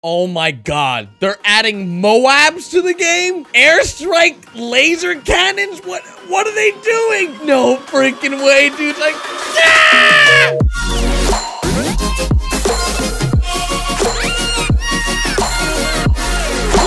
Oh my god. They're adding MOABs to the game? Airstrike laser cannons? What are they doing? No freaking way, dude. Like, yeah!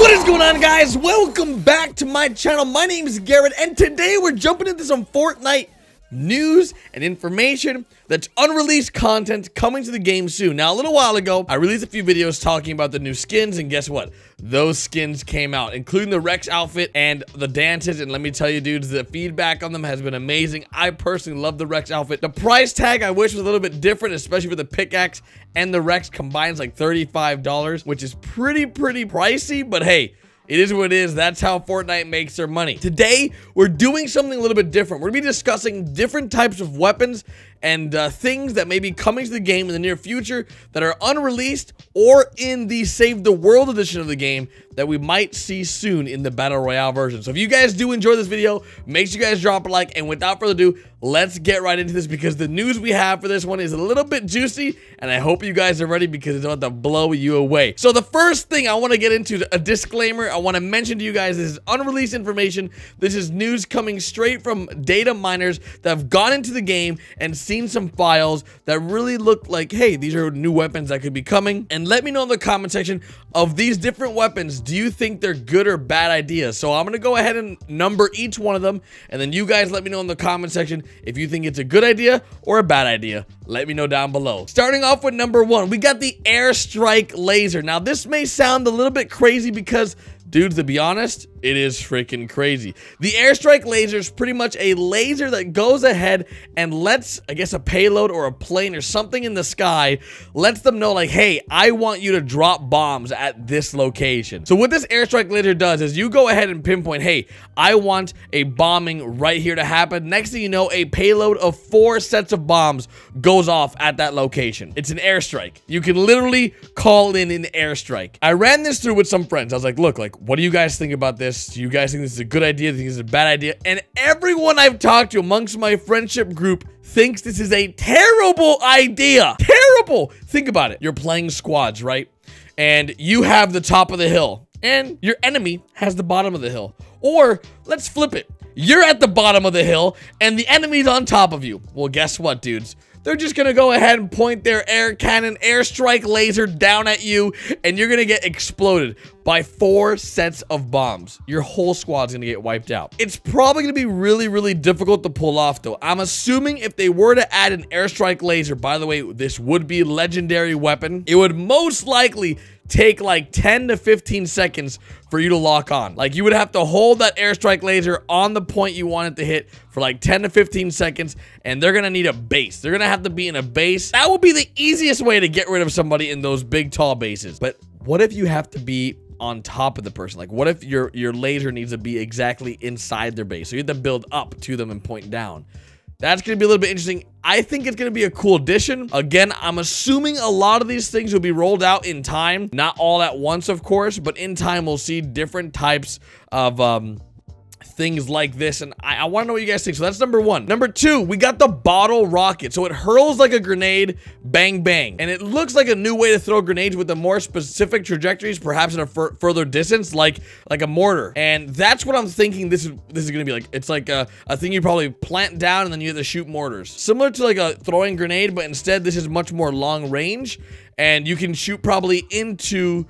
What is going on, guys? Welcome back to my channel. My name is Garrett, and today we're jumping into some Fortnite news and information that's unreleased content coming to the game soon. Now, a little while ago, I released a few videos talking about the new skins, and guess what? Those skins came out, including the Rex outfit and the dances, and let me tell you, dudes, the feedback on them has been amazing. I personally love the Rex outfit. The price tag, I wish, was a little bit different, especially for the pickaxe and the Rex combined, like $35, which is pretty pricey, but hey, it is what it is. That's how Fortnite makes their money. Today, we're doing something a little bit different. We're going to be discussing different types of weapons and things that may be coming to the game in the near future that are unreleased or in the Save the World edition of the game that we might see soon in the Battle Royale version. So if you guys do enjoy this video, make sure you guys drop a like, and without further ado, let's get right into this because the news we have for this one is a little bit juicy, and I hope you guys are ready because it's about to blow you away. So the first thing I want to get into, a disclaimer, I want to mention to you guys, this is unreleased information. This is news coming straight from data miners that have gone into the game and seen some files that really look like, hey, these are new weapons that could be coming. And let me know in the comment section of these different weapons, do you think they're good or bad ideas? So I'm going to go ahead and number each one of them, and then you guys let me know in the comment section if you think it's a good idea or a bad idea. Let me know down below. Starting off with number one, we got the airstrike laser. Now, this may sound a little bit crazy because, dude, to be honest, it is freaking crazy. The airstrike laser is pretty much a laser that goes ahead and lets, I guess, a payload or a plane or something in the sky, lets them know like, hey, I want you to drop bombs at this location. So what this airstrike laser does is you go ahead and pinpoint, hey, I want a bombing right here to happen. Next thing you know, a payload of 4 sets of bombs goes off at that location. It's an airstrike. You can literally call in an airstrike. I ran this through with some friends. I was like, look, like, what do you guys think about this? Do you guys think this is a good idea? Do you think this is a bad idea? And everyone I've talked to amongst my friendship group thinks this is a terrible idea. Terrible. Think about it. You're playing squads, right? And you have the top of the hill, and your enemy has the bottom of the hill. Or let's flip it. You're at the bottom of the hill, and the enemy's on top of you. Well, guess what, dudes? They're just gonna go ahead and point their air cannon, airstrike laser down at you, and you're gonna get exploded by 4 sets of bombs. Your whole squad's gonna get wiped out. It's probably gonna be really difficult to pull off, though. I'm assuming if they were to add an airstrike laser, by the way, this would be a legendary weapon, it would most likely take like 10 to 15 seconds for you to lock on. Like, you would have to hold that airstrike laser on the point you want it to hit for like 10 to 15 seconds, and they're gonna need a base. They're gonna have to be in a base. That would be the easiest way to get rid of somebody in those big, tall bases. But what if you have to be on top of the person? Like, what if your laser needs to be exactly inside their base? So you have to build up to them and point down. That's going to be a little bit interesting. I think it's going to be a cool addition. Again, I'm assuming a lot of these things will be rolled out in time. Not all at once, of course, but in time we'll see different types of things like this, and I want to know what you guys think. So that's number one. Number two, we got the bottle rocket. So it hurls like a grenade, bang bang, and it looks like a new way to throw grenades with a more specific trajectories, perhaps at a further distance, like a mortar. And that's what I'm thinking this is gonna be like. It's like a thing you probably plant down and then you have to shoot mortars, similar to like a throwing grenade, but instead this is much more long range, and you can shoot probably into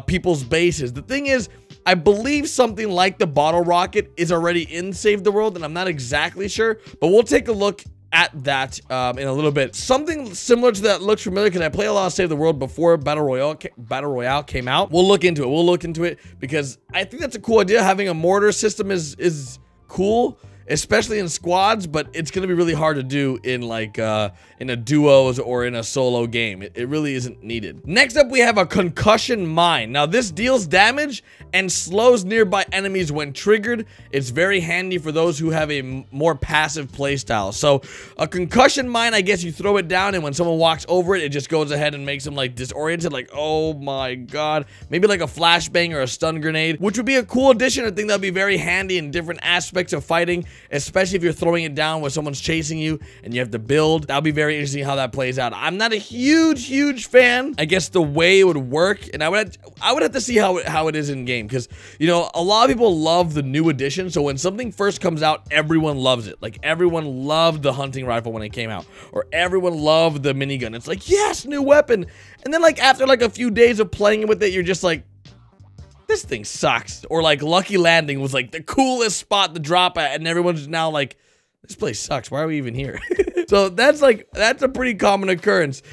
people's bases. The thing is, I believe something like the bottle rocket is already in Save the World, and I'm not exactly sure, but we'll take a look at that in a little bit. Something similar to that looks familiar because I play a lot of Save the World before Battle Royale came out. We'll look into it. We'll look into it because I think that's a cool idea. Having a mortar system is cool, especially in squads, but it's going to be really hard to do in like in a duos or in a solo game. It really isn't needed. Next up, we have a concussion mine. Now, this deals damage and slows nearby enemies when triggered. It's very handy for those who have a more passive playstyle. So a concussion mine, I guess you throw it down, and when someone walks over it, it just goes ahead and makes them like disoriented, like, oh my god. Maybe like a flashbang or a stun grenade, which would be a cool addition. I think that'd be very handy in different aspects of fighting. especially if you're throwing it down when someone's chasing you and you have to build. That'll be very interesting how that plays out. I'm not a huge fan. I guess the way it would work, and I would have to see how it is in game, because you know, a lot of people love the new edition. So when something first comes out, everyone loves it. Like everyone loved the hunting rifle when it came out, or everyone loved the minigun. It's like, yes, new weapon. And then like after like a few days of playing with it, you're just like, this thing sucks. Or like Lucky Landing was like the coolest spot to drop at, and everyone's now like, this place sucks. Why are we even here? So that's a pretty common occurrence.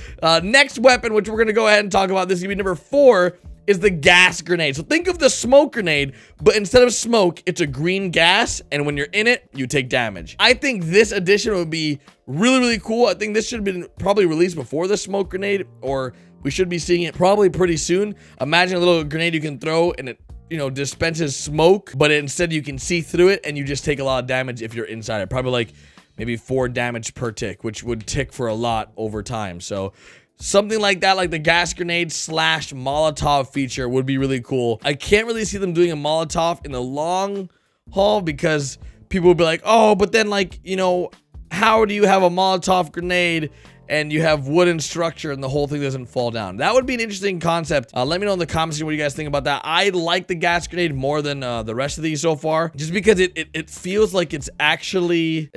Next weapon, which we're gonna go ahead and talk about, this is gonna be number 4, is the gas grenade. So think of the smoke grenade, but instead of smoke, it's a green gas, and when you're in it, you take damage. I think this addition would be really cool. I think this should have been probably released before the smoke grenade, or we should be seeing it probably pretty soon. Imagine a little grenade you can throw and it, you know, dispenses smoke, but instead you can see through it and you just take a lot of damage if you're inside it. Probably like maybe 4 damage per tick, which would tick for a lot over time. So something like that, like the gas grenade / Molotov feature would be really cool. I can't really see them doing a Molotov in the long haul, because people would be like, oh, but then like, you know, how do you have a Molotov grenade and you have wooden structure and the whole thing doesn't fall down? That would be an interesting concept. Let me know in the comments what you guys think about that. I like the gas grenade more than the rest of these so far, just because it feels like it can actually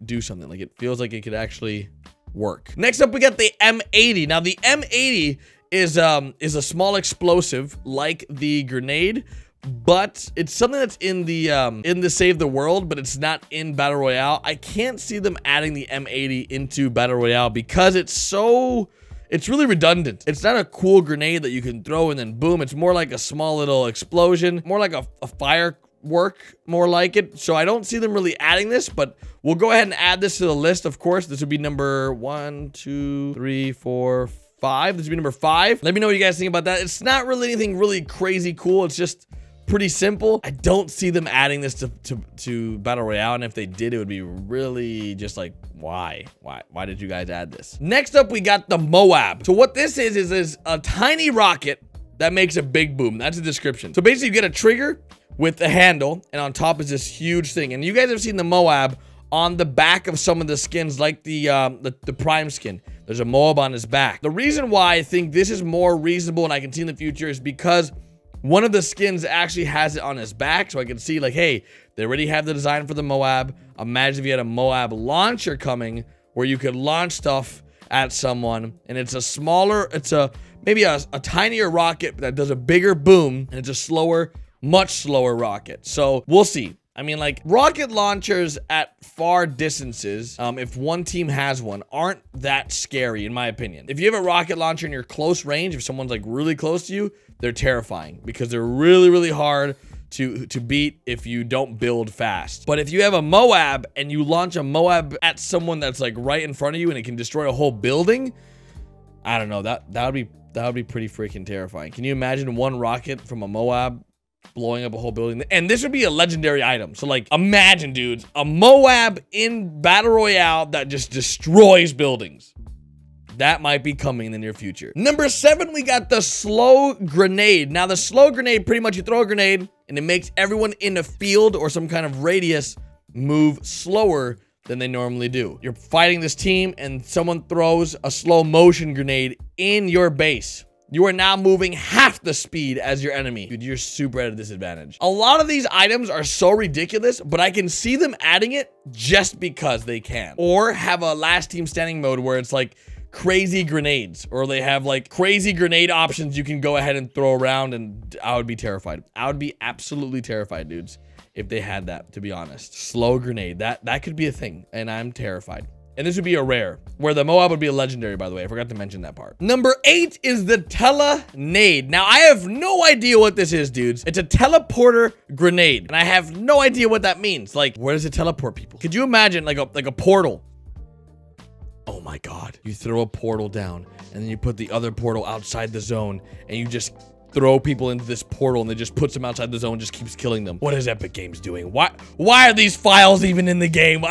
do something. Like it feels like it could actually work. Next up, we got the M80. Now the M80 is a small explosive like the grenade, but it's something that's in the Save the World, but it's not in Battle Royale. I can't see them adding the M80 into Battle Royale because it's really redundant. It's not a cool grenade that you can throw and then boom. It's more like a small little explosion, more like a firework, more like it. So I don't see them really adding this, but we'll go ahead and add this to the list. Of course, this would be number 1, 2, 3, 4, 5. This would be number 5. Let me know what you guys think about that. It's not really anything really crazy cool. It's just pretty simple. I don't see them adding this to Battle Royale, and if they did, it would be really just like, why did you guys add this? Next up, we got the MOAB. So what this is a tiny rocket that makes a big boom. That's the description. So basically, you get a trigger with a handle, and on top is this huge thing. And you guys have seen the MOAB on the back of some of the skins, like the Prime skin. There's a MOAB on his back. The reason why I think this is more reasonable and I can see in the future is because one of the skins actually has it on his back, so I can see like, hey, they already have the design for the MOAB. Imagine if you had a MOAB launcher coming where you could launch stuff at someone, and it's a smaller, maybe a tinier rocket that does a bigger boom, and it's a slower, much slower rocket. So we'll see. I mean, like, rocket launchers at far distances, if one team has one, aren't that scary, in my opinion. If you have a rocket launcher in your close range, if someone's, like, really close to you, they're terrifying because they're really hard to beat if you don't build fast. But if you have a MOAB and you launch a MOAB at someone that's, like, right in front of you and it can destroy a whole building, I don't know, that would be pretty freaking terrifying. Can you imagine one rocket from a MOAB blowing up a whole building? And this would be a legendary item. So like, imagine, dudes, a MOAB in Battle Royale that just destroys buildings. That might be coming in the near future. Number 7, we got the slow grenade. Now the slow grenade, pretty much you throw a grenade and it makes everyone in a field or some kind of radius move slower than they normally do. You're fighting this team and someone throws a slow motion grenade in your base. You are now moving half the speed as your enemy. Dude, you're super at a disadvantage. A lot of these items are so ridiculous, but I can see them adding it just because they can. Or have a last team standing mode where it's like crazy grenades, or they have like crazy grenade options you can go ahead and throw around, and I would be terrified. I would be absolutely terrified, dudes, if they had that, to be honest. Slow grenade, that could be a thing, and I'm terrified. And this would be a rare, where the MOAB would be a legendary, by the way. I forgot to mention that part. Number 8 is the Tella Nade. Now, I have no idea what this is, dudes. It's a teleporter grenade, and I have no idea what that means. Like, where does it teleport people? Could you imagine like a portal? Oh my God. You throw a portal down, and then you put the other portal outside the zone, and you just throw people into this portal, and they just puts them outside the zone, just keeps killing them. What is Epic Games doing? Why are these files even in the game?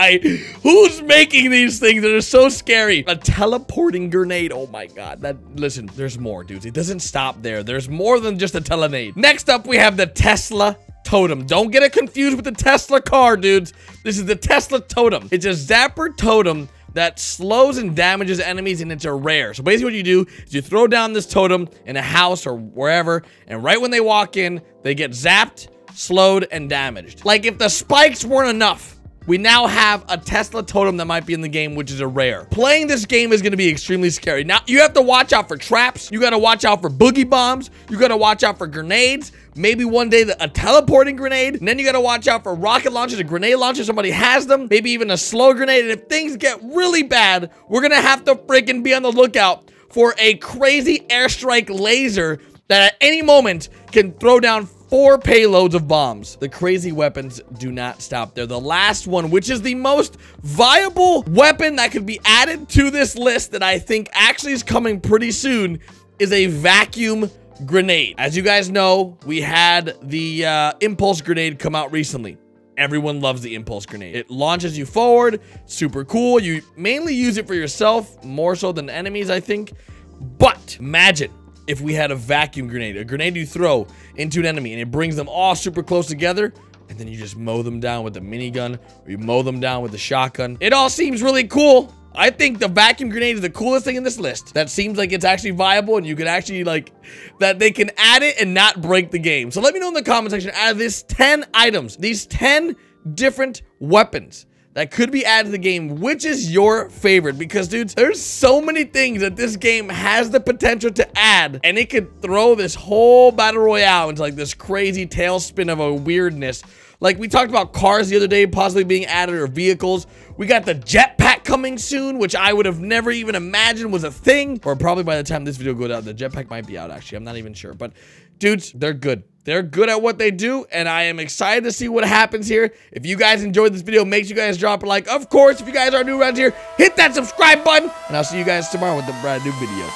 Who's making these things that are so scary? A teleporting grenade. Oh my God. Listen, there's more, dudes. It doesn't stop there. There's more than just a Tella Nade. Next up, we have the Tella Totem. Don't get it confused with the Tesla car, dudes. This is the Tesla Totem. It's a zapper totem that slows and damages enemies, and it's a rare. So basically what you do is you throw down this totem in a house or wherever, and right when they walk in, they get zapped, slowed, and damaged. Like, if the spikes weren't enough, we now have a Tesla Totem that might be in the game, which is a rare. Playing this game is going to be extremely scary. Now, you have to watch out for traps. You got to watch out for boogie bombs. You got to watch out for grenades. Maybe one day a teleporting grenade. And then you got to watch out for rocket launchers, a grenade launcher. Somebody has them. Maybe even a slow grenade. And if things get really bad, we're going to have to freaking be on the lookout for a crazy airstrike laser that at any moment can throw down 4 payloads of bombs. The crazy weapons do not stop there. The last one, which is the most viable weapon that could be added to this list that I think actually is coming pretty soon, is a vacuum grenade. As you guys know, we had the impulse grenade come out recently. Everyone loves the impulse grenade. It launches you forward. Super cool. You mainly use it for yourself, more so than enemies, I think. But imagine if we had a vacuum grenade, a grenade you throw into an enemy and it brings them all super close together, and then you just mow them down with the minigun, or you mow them down with the shotgun. It all seems really cool. I think the vacuum grenade is the coolest thing in this list. That seems like it's actually viable, and you can actually, like, that they can add it and not break the game. So let me know in the comment section, out of this 10 items, these 10 different weapons that could be added to the game, which is your favorite? Because, dudes, there's so many things that this game has the potential to add, and it could throw this whole battle royale into like this crazy tailspin of a weirdness. Like, we talked about cars the other day possibly being added, or vehicles. We got the jetpack coming soon, which I would have never even imagined was a thing. Or probably by the time this video goes out, the jetpack might be out, actually. I'm not even sure. But, dudes, they're good. They're good at what they do, and I am excited to see what happens here. If you guys enjoyed this video, make sure you guys drop a like. Of course, if you guys are new around here, hit that subscribe button, and I'll see you guys tomorrow with a brand new video.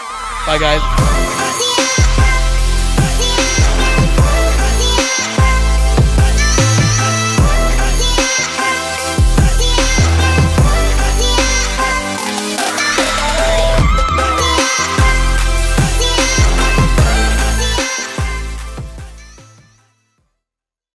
Bye, guys.